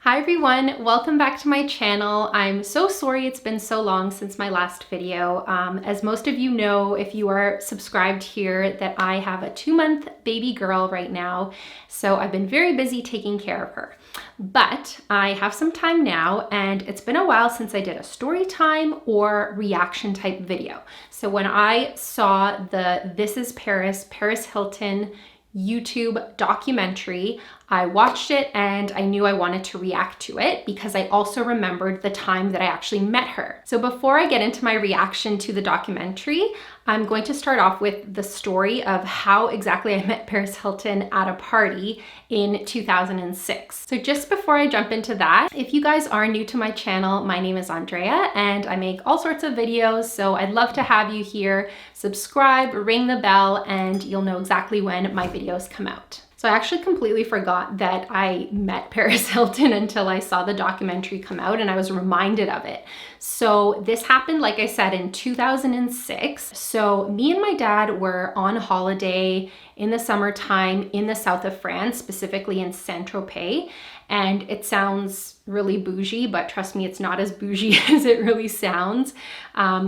Hi everyone, welcome back to my channel. I'm so sorry it's been so long since my last video. As most of you know, if you are subscribed here, that I have a 2-month baby girl right now. So I've been very busy taking care of her. But I have some time now, and it's been a while since I did a story time or reaction type video. So when I saw the This is Paris Hilton YouTube documentary, I watched it and I knew I wanted to react to it because I also remembered the time that I actually met her. So before I get into my reaction to the documentary, I'm going to start off with the story of how exactly I met Paris Hilton at a party in 2006. So just before I jump into that, if you guys are new to my channel, my name is Andrea and I make all sorts of videos, so I'd love to have you here. Subscribe, ring the bell, and you'll know exactly when my videos come out. So I actually completely forgot that I met Paris Hilton until I saw the documentary come out and I was reminded of it. So this happened, like I said, in 2006. So me and my dad were on holiday in the summertime in the south of France, specifically in Saint-Tropez. And it sounds really bougie, but trust me, it's not as bougie as it really sounds.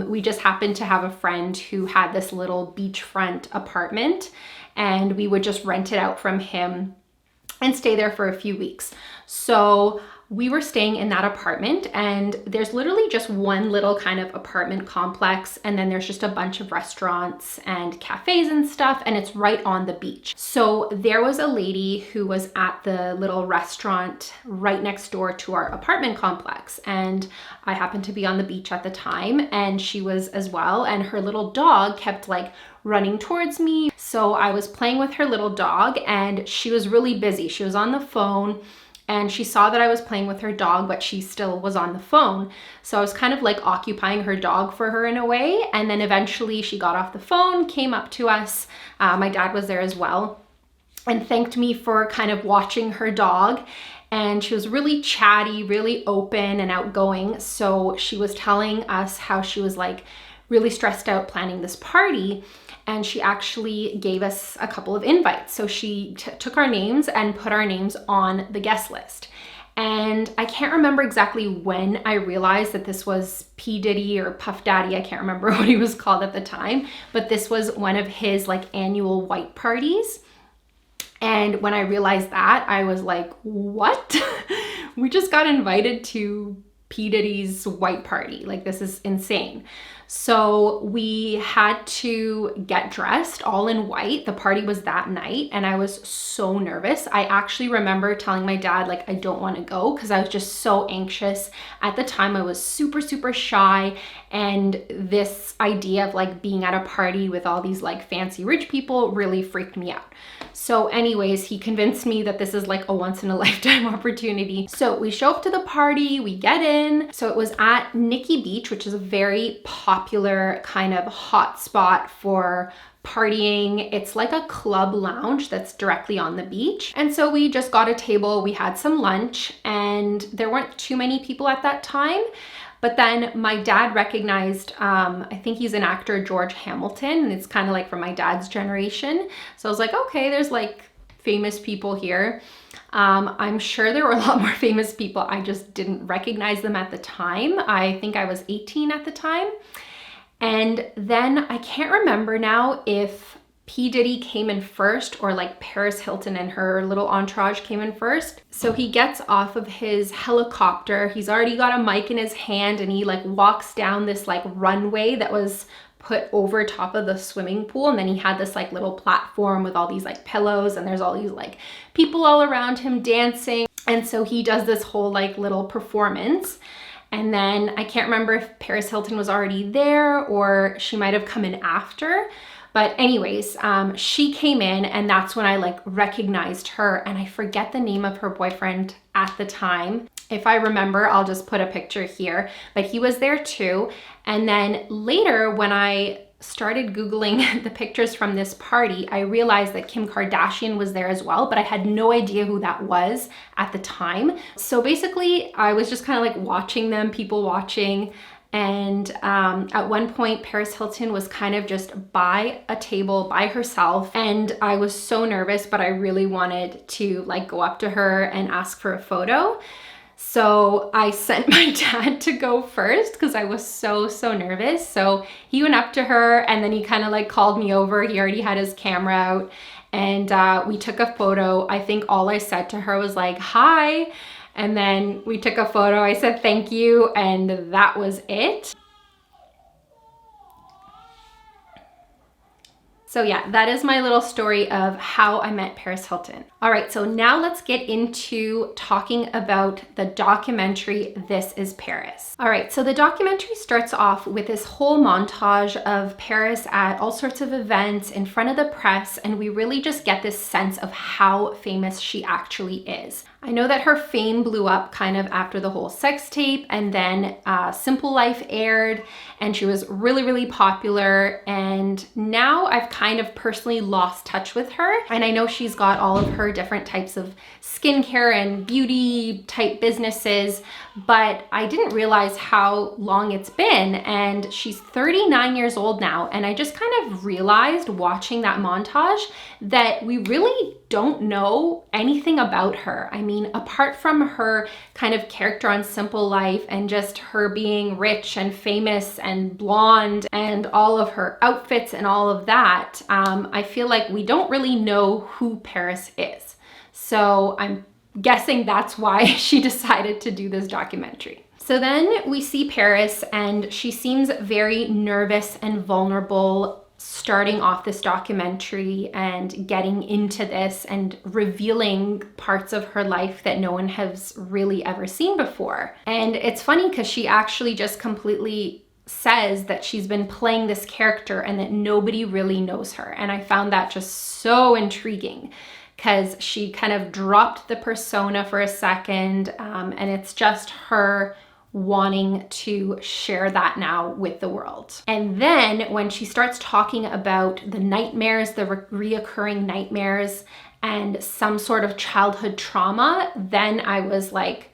We just happened to have a friend who had this little beachfront apartment, and we would just rent it out from him and stay there for a few weeks. So we were staying in that apartment, and there's literally just one little kind of apartment complex, and then there's just a bunch of restaurants and cafes and stuff, and it's right on the beach. So there was a lady who was at the little restaurant right next door to our apartment complex, and I happened to be on the beach at the time, and she was as well, and her little dog kept like running towards me. So I was playing with her little dog, and she was really busy. She was on the phone, and she saw that I was playing with her dog, but she still was on the phone. So I was kind of like occupying her dog for her in a way. And then eventually she got off the phone, came up to us. My dad was there as well, and thanked me for kind of watching her dog. And she was really chatty, really open and outgoing. So she was telling us how she was like really stressed out planning this party. And she actually gave us a couple of invites. So she took our names and put our names on the guest list. And I can't remember exactly when I realized that this was P. Diddy or Puff Daddy. I can't remember what he was called at the time, but this was one of his like annual white parties. And when I realized that, I was like, what? We just got invited to P. Diddy's white party. Like, this is insane. So we had to get dressed all in white. The party was that night and I was so nervous. I actually remember telling my dad, like, I don't want to go because I was just so anxious. At the time, I was super, super shy. And this idea of like being at a party with all these like fancy rich people really freaked me out. So anyways, he convinced me that this is like a once in a lifetime opportunity. So we show up to the party, we get in. So it was at Nikki Beach, which is a very popular kind of hot spot for partying. It's like a club lounge that's directly on the beach. And so we just got a table, we had some lunch, and there weren't too many people at that time. But then my dad recognized, I think he's an actor, George Hamilton, and it's kind of like from my dad's generation. So I was like, okay, there's like famous people here. I'm sure there were a lot more famous people. I just didn't recognize them at the time. I think I was 18 at the time. And then I can't remember now if P. Diddy came in first or like Paris Hilton and her little entourage came in first. So he gets off of his helicopter. He's already got a mic in his hand and he like walks down this like runway that was put over top of the swimming pool. And then he had this like little platform with all these like pillows, and there's all these like people all around him dancing. And so he does this whole like little performance. And then I can't remember if Paris Hilton was already there or she might have come in after. But anyways, she came in, and that's when I like recognized her, and I forget the name of her boyfriend at the time. If I remember, I'll just put a picture here, but he was there too. And then later when I started Googling the pictures from this party, I realized that Kim Kardashian was there as well, but I had no idea who that was at the time. So basically I was just kind of like watching them, people watching. And at one point, Paris Hilton was kind of just by a table by herself. And I was so nervous, but I really wanted to like go up to her and ask for a photo. So I sent my dad to go first because I was so nervous. So he went up to her and then he kind of like called me over. He already had his camera out and we took a photo. I think all I said to her was like, hi. And then we took a photo. I said, thank you. And that was it. So yeah, that is my little story of how I met Paris Hilton. All right, so now let's get into talking about the documentary, This is Paris. All right, so the documentary starts off with this whole montage of Paris at all sorts of events in front of the press, and we really just get this sense of how famous she actually is. I know that her fame blew up kind of after the whole sex tape, and then Simple Life aired and she was really popular, and now I've kind of personally lost touch with her. And I know she's got all of her different types of skincare and beauty type businesses, but I didn't realize how long it's been, and she's 39 years old now. And I just kind of realized watching that montage that we really don't know anything about her. I mean, apart from her kind of character on Simple Life and just her being rich and famous and blonde and all of her outfits and all of that, I feel like we don't really know who Paris is. So I'm guessing that's why she decided to do this documentary. So then we see Paris and she seems very nervous and vulnerable starting off this documentary and getting into this and revealing parts of her life that no one has really ever seen before. And it's funny because she actually just completely says that she's been playing this character and that nobody really knows her. And I found that just so intriguing because she kind of dropped the persona for a second, and it's just her wanting to share that now with the world. And then when she starts talking about the nightmares, the reoccurring nightmares and some sort of childhood trauma, then I was like,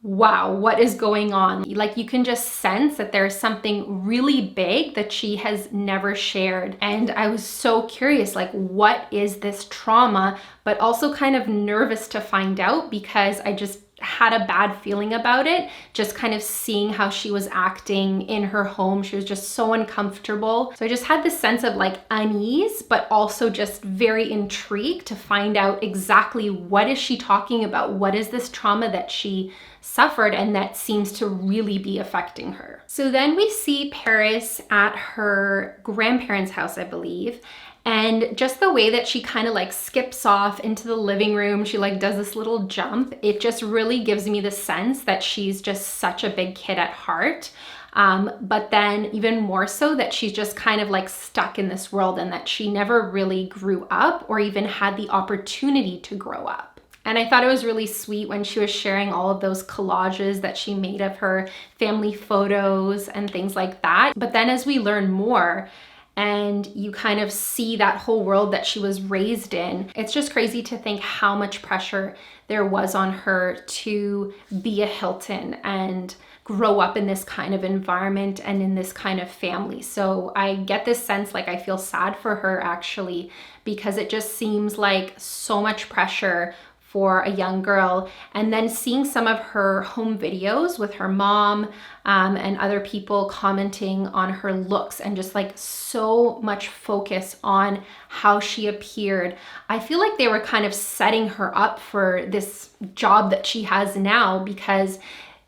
wow, what is going on? Like, you can just sense that there's something really big that she has never shared. And I was so curious, like, what is this trauma? But also kind of nervous to find out because I just had a bad feeling about it, just kind of seeing how she was acting in her home. She was just so uncomfortable. So I just had this sense of like unease, but also just very intrigued to find out exactly what is she talking about? What is this trauma that she suffered and that seems to really be affecting her? So then we see Paris at her grandparents' house, I believe. And just the way that she kind of like skips off into the living room, she like does this little jump, it just really gives me the sense that she's just such a big kid at heart. But then even more so that she's just kind of like stuck in this world and that she never really grew up or even had the opportunity to grow up. And I thought it was really sweet when she was sharing all of those collages that she made of her family photos and things like that. But then as we learn more, and you kind of see that whole world that she was raised in, it's just crazy to think how much pressure there was on her to be a Hilton and grow up in this kind of environment and in this kind of family. So I get this sense, like I feel sad for her actually, because it just seems like so much pressure for a young girl. And then seeing some of her home videos with her mom and other people commenting on her looks and just like so much focus on how she appeared. I feel like they were kind of setting her up for this job that she has now, because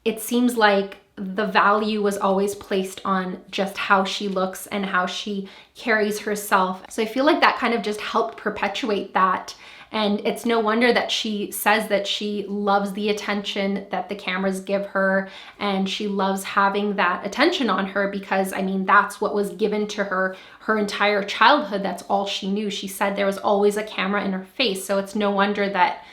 it seems like the value was always placed on just how she looks and how she carries herself. So I feel like that kind of just helped perpetuate that. And it's no wonder that she says that she loves the attention that the cameras give her, and she loves having that attention on her because, I mean, that's what was given to her her entire childhood. That's all she knew. She said there was always a camera in her face. So it's no wonder that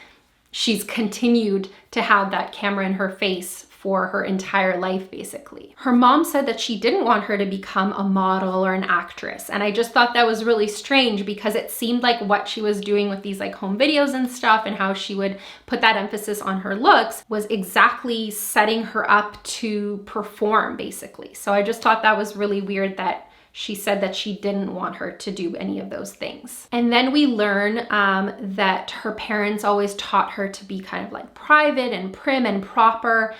she's continued to have that camera in her face for her entire life, basically. Her mom said that she didn't want her to become a model or an actress. And I just thought that was really strange because it seemed like what she was doing with these like home videos and stuff and how she would put that emphasis on her looks was exactly setting her up to perform, basically. So I just thought that was really weird that she said that she didn't want her to do any of those things. And then we learn that her parents always taught her to be kind of like private and prim and proper.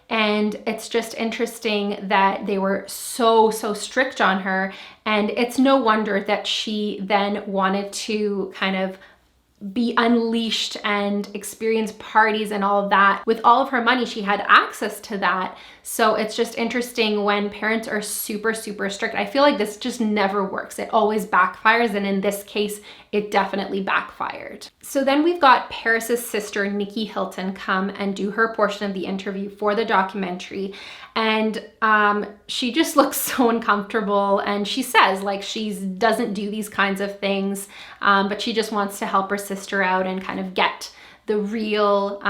And it's just interesting that they were so strict on her. And it's no wonder that she then wanted to kind of be unleashed and experience parties and all of that. With all of her money, she had access to that. So it's just interesting when parents are super strict. I feel like this just never works. It always backfires. And in this case, it definitely backfired. So then we've got Paris's sister, Nikki Hilton, come and do her portion of the interview for the documentary. And she just looks so uncomfortable. And she says like she doesn't do these kinds of things, but she just wants to help her sister out and kind of get the real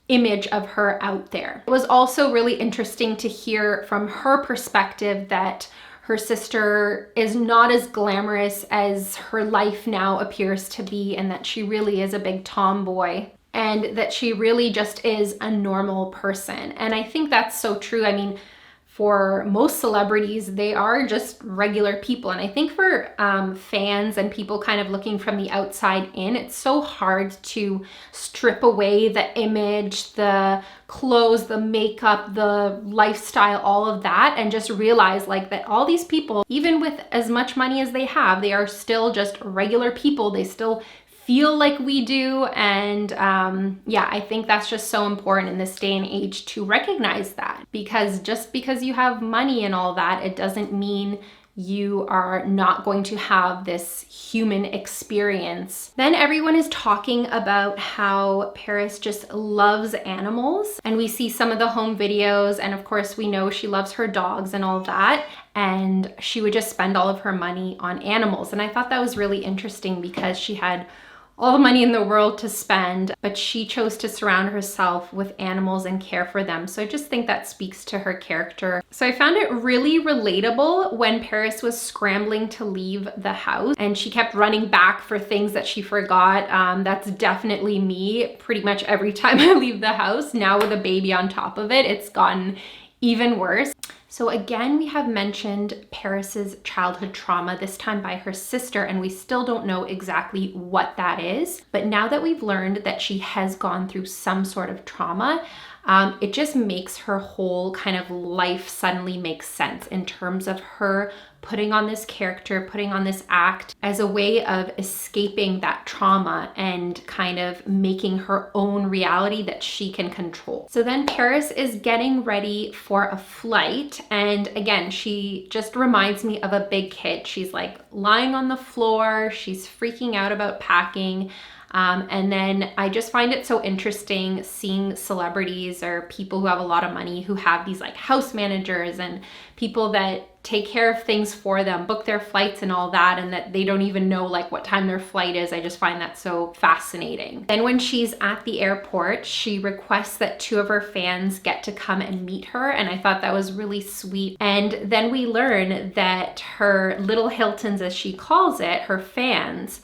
image of her out there. It was also really interesting to hear from her perspective that her sister is not as glamorous as her life now appears to be, and that she really is a big tomboy, and that she really just is a normal person. And I think that's so true. I mean, for most celebrities, they are just regular people. And I think for fans and people kind of looking from the outside in, it's so hard to strip away the image, the clothes, the makeup, the lifestyle, all of that, and just realize like that all these people, even with as much money as they have, they are still just regular people. They still feel like we do. And yeah, I think that's just so important in this day and age to recognize that, because just because you have money and all that, it doesn't mean you are not going to have this human experience. Then everyone is talking about how Paris just loves animals, and we see some of the home videos, and of course we know she loves her dogs and all that, and she would just spend all of her money on animals. And I thought that was really interesting because she had all the money in the world to spend, but she chose to surround herself with animals and care for them. So I just think that speaks to her character. So I found it really relatable when Paris was scrambling to leave the house and she kept running back for things that she forgot. That's definitely me pretty much every time I leave the house. Now with a baby on top of it, it's gotten even worse. So again, we have mentioned Paris's childhood trauma, this time by her sister, and we still don't know exactly what that is. But now that we've learned that she has gone through some sort of trauma, it just makes her whole kind of life suddenly make sense in terms of her putting on this character, putting on this act as a way of escaping that trauma and kind of making her own reality that she can control. So then Paris is getting ready for a flight. And again, she just reminds me of a big kid. She's like lying on the floor. She's freaking out about packing. And then I just find it so interesting seeing celebrities or people who have a lot of money who have these like house managers and people that take care of things for them, book their flights and all that, and that they don't even know like what time their flight is. I just find that so fascinating. Then when she's at the airport, she requests that 2 of her fans get to come and meet her, and I thought that was really sweet. And then we learn that her little Hiltons, as she calls it, her fans,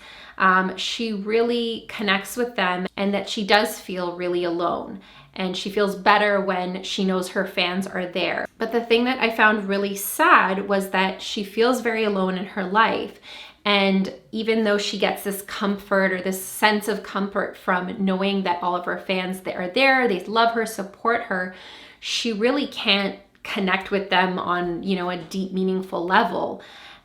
she really connects with them, and that she does feel really alone. And she feels better when she knows her fans are there. But the thing that I found really sad was that she feels very alone in her life. And even though she gets this comfort or this sense of comfort from knowing that all of her fans are there, they love her, support her, she really can't connect with them on, you know, a deep, meaningful level.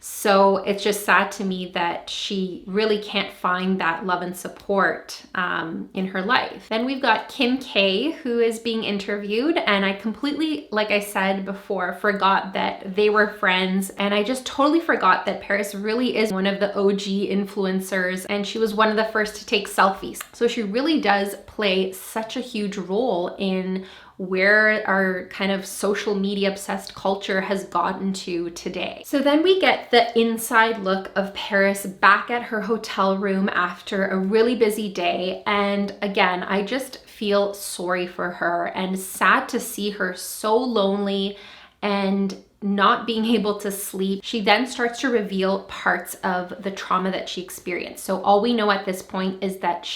So it's just sad to me that she really can't find that love and support in her life. Then we've got Kim K, who is being interviewed, and I completely, like I said before, forgot that they were friends, and I just totally forgot that Paris really is one of the OG influencers, and she was one of the first to take selfies. So she really does play such a huge role in where our kind of social media obsessed culture has gotten to today. So then we get the inside look of Paris back at her hotel room after a really busy day. And again, I just feel sorry for her and sad to see her so lonely and not being able to sleep. She then starts to reveal parts of the trauma that she experienced. So all we know at this point is that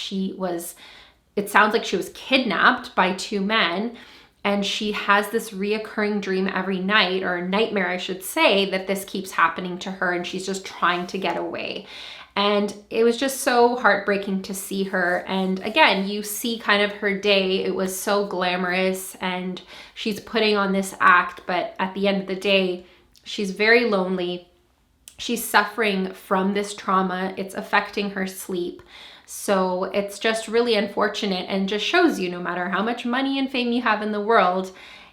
it sounds like she was kidnapped by 2 men. And she has this reoccurring dream every night, or nightmare, I should say, that this keeps happening to her and she's just trying to get away. And it was just so heartbreaking to see her. And again, you see kind of her day. It was so glamorous and she's putting on this act, but at the end of the day, she's very lonely. She's suffering from this trauma. It's affecting her sleep. So it's just really unfortunate and just shows you no matter how much money and fame you have in the world,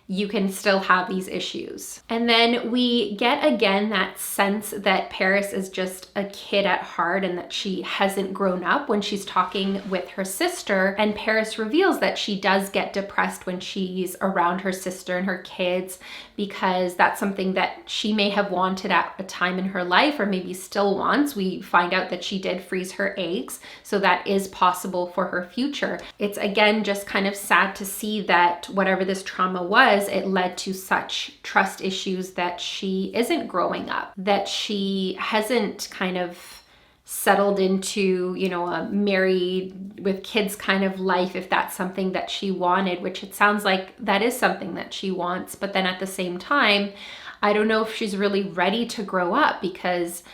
you can still have these issues. And then we get again that sense that Paris is just a kid at heart and that she hasn't grown up when she's talking with her sister. And Paris reveals that she does get depressed when she's around her sister and her kids, because that's something that she may have wanted at a time in her life, or maybe still wants. We find out that she did freeze her eggs, so that is possible for her future. It's again just kind of sad to see that whatever this trauma was, it led to such trust issues that she isn't growing up, that she hasn't kind of settled into, you know, a married with kids kind of life, if that's something that she wanted, which it sounds like that is something that she wants. But then at the same time, I don't know if she's really ready to grow up, because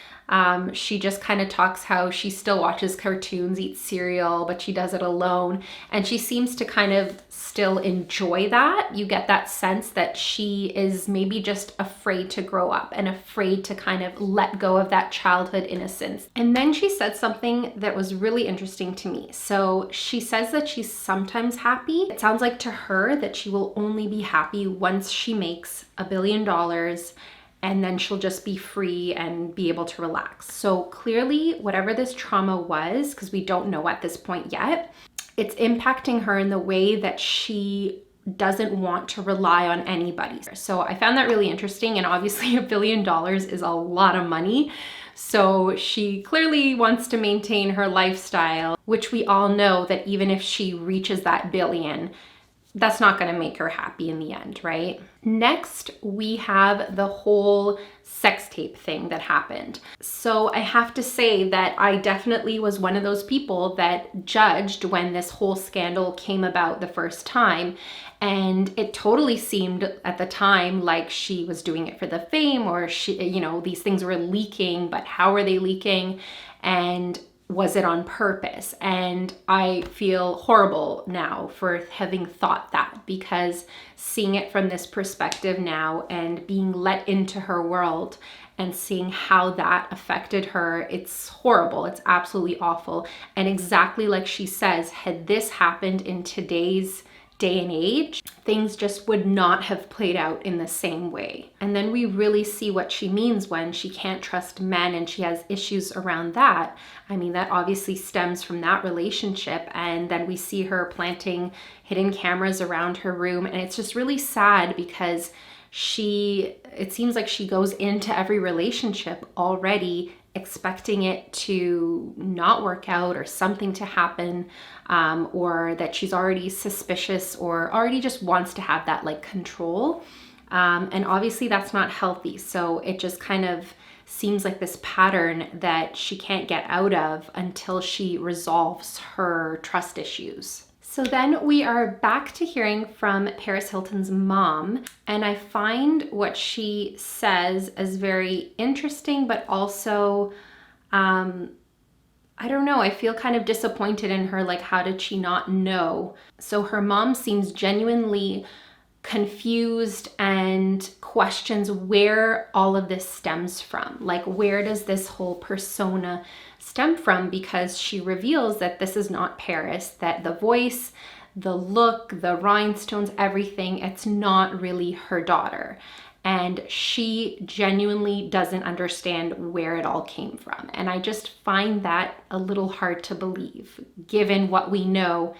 she just kind of talks how she still watches cartoons, eats cereal, but she does it alone. And she seems to kind of still enjoy that. You get that sense that she is maybe just afraid to grow up and afraid to kind of let go of that childhood innocence. And then she said something that was really interesting to me. So she says that she's sometimes happy. It sounds like to her that she will only be happy once she makes $1 billion, and then she'll just be free and be able to relax. So clearly, whatever this trauma was, because we don't know at this point yet, it's impacting her in the way that she doesn't want to rely on anybody. So I found that really interesting, and obviously $1 billion is a lot of money. So she clearly wants to maintain her lifestyle, which we all know that even if she reaches that billion, that's not going to make her happy in the end, right? Next, we have the whole sex tape thing that happened. So I have to say that I definitely was one of those people that judged when this whole scandal came about the first time. And it totally seemed at the time like she was doing it for the fame, or she, you know, these things were leaking, but how are they leaking? And was it on purpose? And I feel horrible now for having thought that, because seeing it from this perspective now and being let into her world and seeing how that affected her, it's horrible. It's absolutely awful. And exactly like she says, had this happened in today's day and age, things just would not have played out in the same way. And then we really see what she means when she can't trust men and she has issues around that. I mean, that obviously stems from that relationship. And then we see her planting hidden cameras around her room. And it's just really sad, because it seems like she goes into every relationship already expecting it to not work out, or something to happen, or that she's already suspicious, or already just wants to have that like control. And obviously that's not healthy. So it just kind of seems like this pattern that she can't get out of until she resolves her trust issues. So then we are back to hearing from Paris Hilton's mom, and I find what she says as very interesting, but also, I don't know, I feel kind of disappointed in her. Like, how did she not know? So her mom seems genuinely confused and questions where all of this stems from. Like, where does this whole persona stem from? Because she reveals that this is not Paris, that the voice, the look, the rhinestones, everything, it's not really her daughter. And she genuinely doesn't understand where it all came from. And I just find that a little hard to believe, given what we know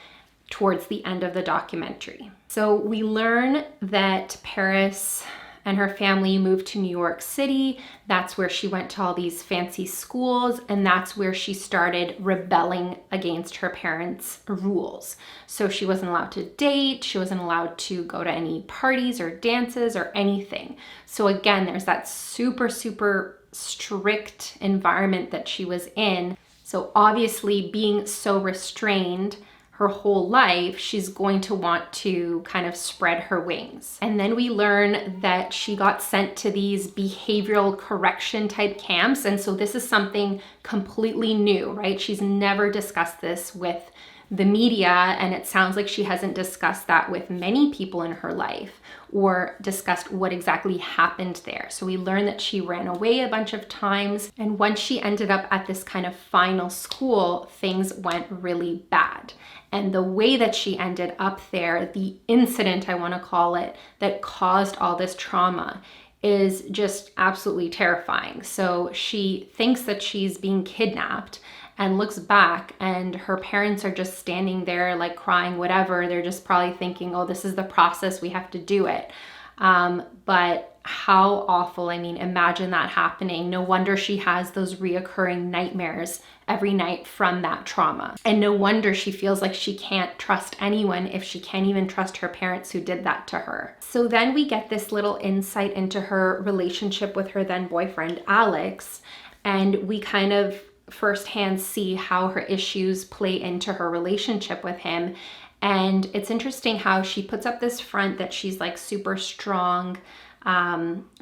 towards the end of the documentary. So we learn that Paris and her family moved to New York City. That's where she went to all these fancy schools, and that's where she started rebelling against her parents' rules. So she wasn't allowed to date, she wasn't allowed to go to any parties or dances or anything. So again, there's that super, super strict environment that she was in. So obviously, being so restrained, her whole life, she's going to want to kind of spread her wings. And then we learn that she got sent to these behavioral correction type camps. And so this is something completely new, right? She's never discussed this with the media, and it sounds like she hasn't discussed that with many people in her life or discussed what exactly happened there. So we learned that she ran away a bunch of times, and once she ended up at this kind of final school, things went really bad. And the way that she ended up there, the incident, I want to call it, that caused all this trauma is just absolutely terrifying. So she thinks that she's being kidnapped and looks back, and her parents are just standing there like crying, whatever. They're just probably thinking, oh, this is the process, we have to do it. But how awful. I mean, imagine that happening. No wonder she has those reoccurring nightmares every night from that trauma. And no wonder she feels like she can't trust anyone if she can't even trust her parents who did that to her. So then we get this little insight into her relationship with her then boyfriend, Alex, and we kind of firsthand see how her issues play into her relationship with him. And it's interesting how she puts up this front that she's like super strong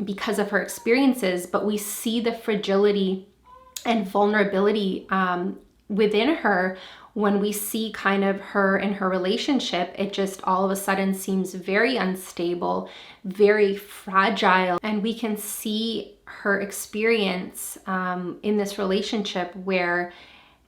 because of her experiences, but we see the fragility and vulnerability within her. When we see kind of her in her relationship, it just all of a sudden seems very unstable, very fragile. And we can see her experience in this relationship where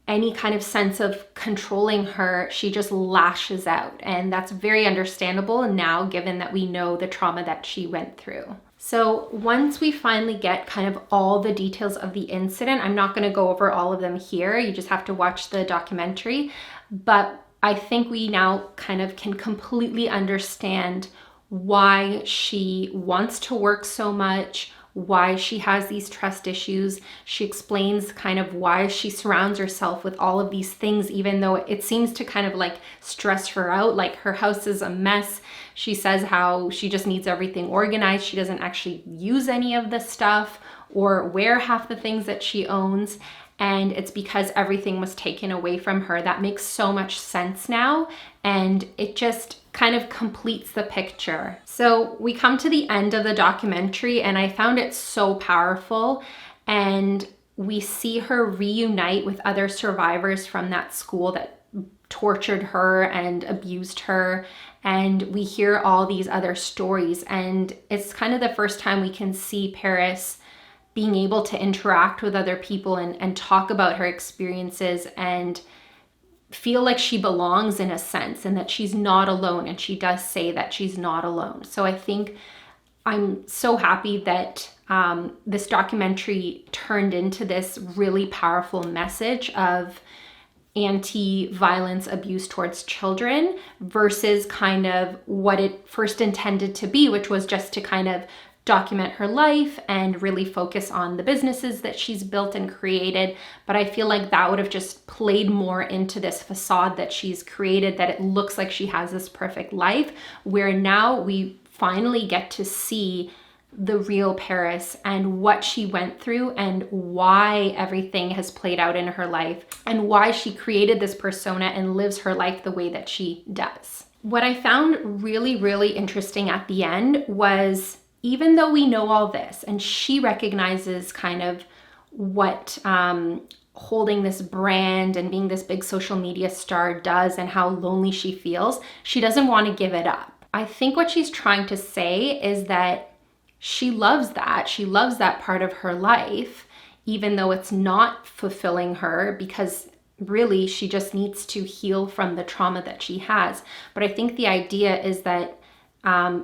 any kind of sense of controlling her, she just lashes out. And that's very understandable now, given that we know the trauma that she went through. So once we finally get kind of all the details of the incident, I'm not going to go over all of them here. You just have to watch the documentary. But I think we now kind of can completely understand why she wants to work so much, why she has these trust issues. She explains kind of why she surrounds herself with all of these things, even though it seems to kind of like stress her out. Like her house is a mess. She says how she just needs everything organized. She doesn't actually use any of the stuff or wear half the things that she owns. And it's because everything was taken away from her. That makes so much sense now. And it just kind of completes the picture. So we come to the end of the documentary, and I found it so powerful. And we see her reunite with other survivors from that school that tortured her and abused her. And we hear all these other stories. And it's kind of the first time we can see Paris being able to interact with other people and talk about her experiences and feel like she belongs in a sense, and that she's not alone. And she does say that she's not alone. So I think I'm so happy that this documentary turned into this really powerful message of anti-violence abuse towards children versus kind of what it first intended to be, which was just to kind of document her life and really focus on the businesses that she's built and created. But I feel like that would have just played more into this facade that she's created, that it looks like she has this perfect life, where now we finally get to see the real Paris and what she went through and why everything has played out in her life and why she created this persona and lives her life the way that she does. What I found really, really interesting at the end was, even though we know all this and she recognizes kind of what holding this brand and being this big social media star does and how lonely she feels, she doesn't want to give it up. I think what she's trying to say is that she loves that. She loves that part of her life, even though it's not fulfilling her, because really she just needs to heal from the trauma that she has. But I think the idea is that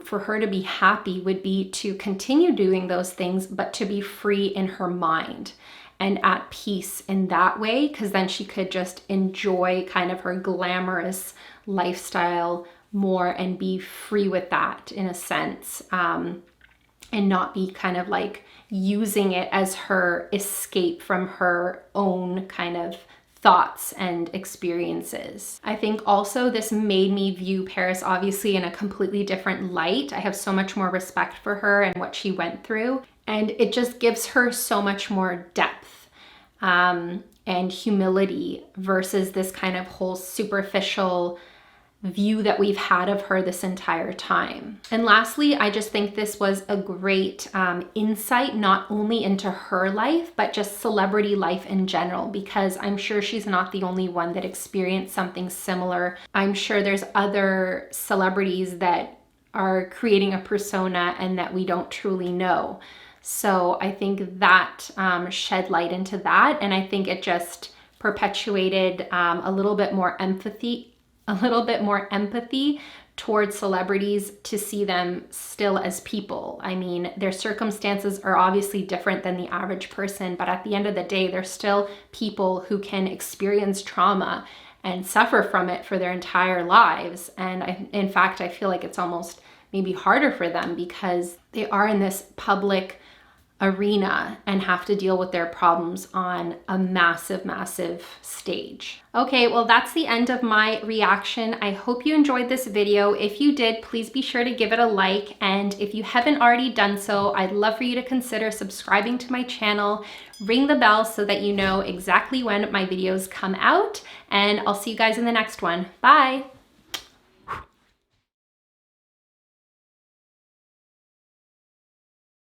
for her to be happy would be to continue doing those things, but to be free in her mind and at peace in that way, because then she could just enjoy kind of her glamorous lifestyle more and be free with that in a sense, and not be kind of like using it as her escape from her own kind of thoughts and experiences. I think also this made me view Paris obviously in a completely different light. I have so much more respect for her and what she went through, and it just gives her so much more depth. and humility versus this kind of whole superficial view that we've had of her this entire time. And lastly, I just think this was a great insight, not only into her life, but just celebrity life in general, because I'm sure she's not the only one that experienced something similar. I'm sure there's other celebrities that are creating a persona and that we don't truly know. So I think that shed light into that. And I think it just perpetuated a little bit more empathy towards celebrities, to see them still as people. I mean, their circumstances are obviously different than the average person, but at the end of the day, they're still people who can experience trauma and suffer from it for their entire lives. And in fact, I feel like it's almost maybe harder for them because they are in this public arena and have to deal with their problems on a massive, massive stage. Okay, well, that's the end of my reaction. I hope you enjoyed this video. If you did, please be sure to give it a like. And if you haven't already done so, I'd love for you to consider subscribing to my channel, ring the bell so that you know exactly when my videos come out. And I'll see you guys in the next one. Bye.